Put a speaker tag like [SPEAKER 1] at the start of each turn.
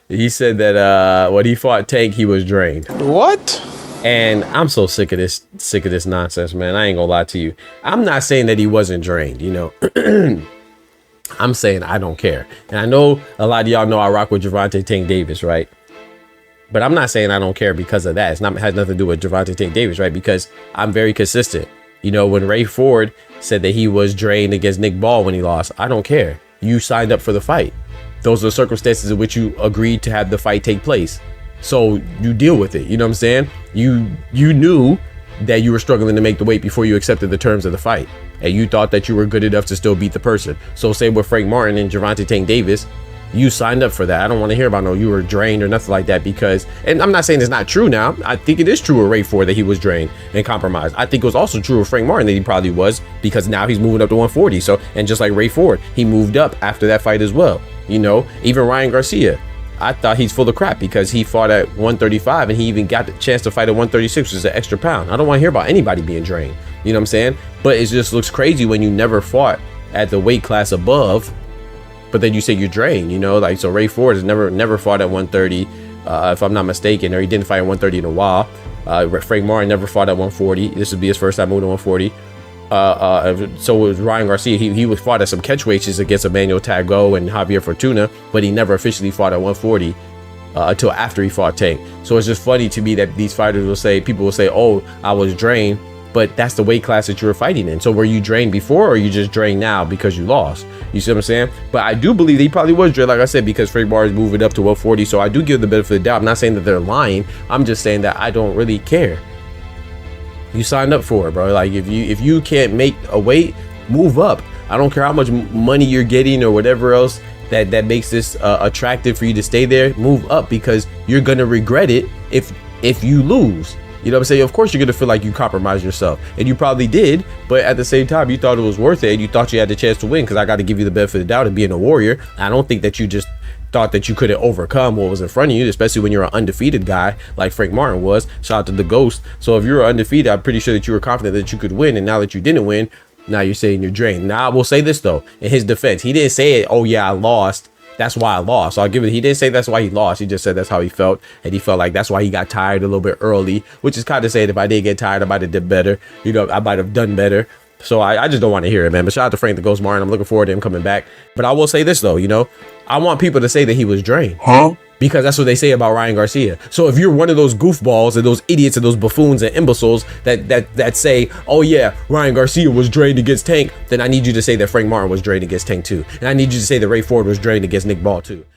[SPEAKER 1] He said that when he fought Tank, he was drained.
[SPEAKER 2] What?
[SPEAKER 1] And I'm so sick of this nonsense, man. I ain't gonna lie to you. I'm not saying that he wasn't drained, you know. I'm saying I don't care. And I know a lot of y'all know I rock with Gervonta Tank Davis, right? But I'm not saying I don't care because of that. It has nothing to do with Gervonta Tank Davis, right? Because I'm very consistent. You know, when Ray Ford said that he was drained against Nick Ball when he lost, I don't care. You signed up for the fight. Those are the circumstances in which you agreed to have the fight take place. So you deal with it. You know what I'm saying? You knew that you were struggling to make the weight before you accepted the terms of the fight. And you thought that you were good enough to still beat the person. So say with Frank Martin and Gervonta Tank Davis, you signed up for that. I don't want to hear about no you were drained or nothing like that, because, and I'm not saying it's not true now. I think it is true with Ray Ford that he was drained and compromised. I think it was also true with Frank Martin that he probably was, because now he's moving up to 140. So, and just like Ray Ford, he moved up after that fight as well. You know, even Ryan Garcia, I thought he's full of crap because he fought at 135 and he even got the chance to fight at 136, which is an extra pound. I don't want to hear about anybody being drained. You know what I'm saying? But it just looks crazy when you never fought at the weight class above, but then you say you're drained, you know? Like, so Ray Ford has never fought at 130, if I'm not mistaken, or he didn't fight at 130 in a while. Frank Martin never fought at 140. This would be his first time moving to 140. So with Ryan Garcia, he was fought at some catchweights against Emmanuel Tago and Javier Fortuna, but he never officially fought at 140 until after he fought Tank. So it's just funny to me that these fighters will say, people will say, oh, I was drained, but that's the weight class that you were fighting in. So were you drained before, or are you just drained now because you lost? You see what I'm saying? But I do believe that he probably was drained, like I said, because Frank Martin is moving up to 140. So I do give the benefit of the doubt. I'm not saying that they're lying. I'm just saying that I don't really care. You signed up for it, bro. Like, if you can't make a weight, move up. I don't care how much money you're getting or whatever else that makes this attractive for you to stay there. Move up, because you're gonna regret it if you lose. You know what I'm saying? Of course you're gonna feel like you compromised yourself, and you probably did, but at the same time you thought it was worth it and you thought you had the chance to win, because I got to give you the benefit of the doubt of being a warrior. I don't think that you just thought that you couldn't overcome what was in front of you, especially when you're an undefeated guy like Frank Martin was. Shout out to the Ghost. So if you were undefeated, I'm pretty sure that you were confident that you could win, and now that you didn't win, now you're saying you're drained. Now I will say this though, in his defense, he didn't say it, oh yeah, I lost, that's why I lost. So I'll give it, he didn't say that's why he lost. He just said that's how he felt, and he felt like that's why he got tired a little bit early, which is kind of saying if I did get tired, I might have did better. You know, I might have done better. So I just don't want to hear it, man. But shout out to Frank the Ghost Martin. I'm looking forward to him coming back. But I will say this though, you know, I want people to say that he was drained. Because that's what they say about Ryan Garcia. So if you're one of those goofballs and those idiots and those buffoons and imbeciles that say, oh yeah, Ryan Garcia was drained against Tank, then I need you to say that Frank Martin was drained against Tank too. And I need you to say that Ray Ford was drained against Nick Ball too.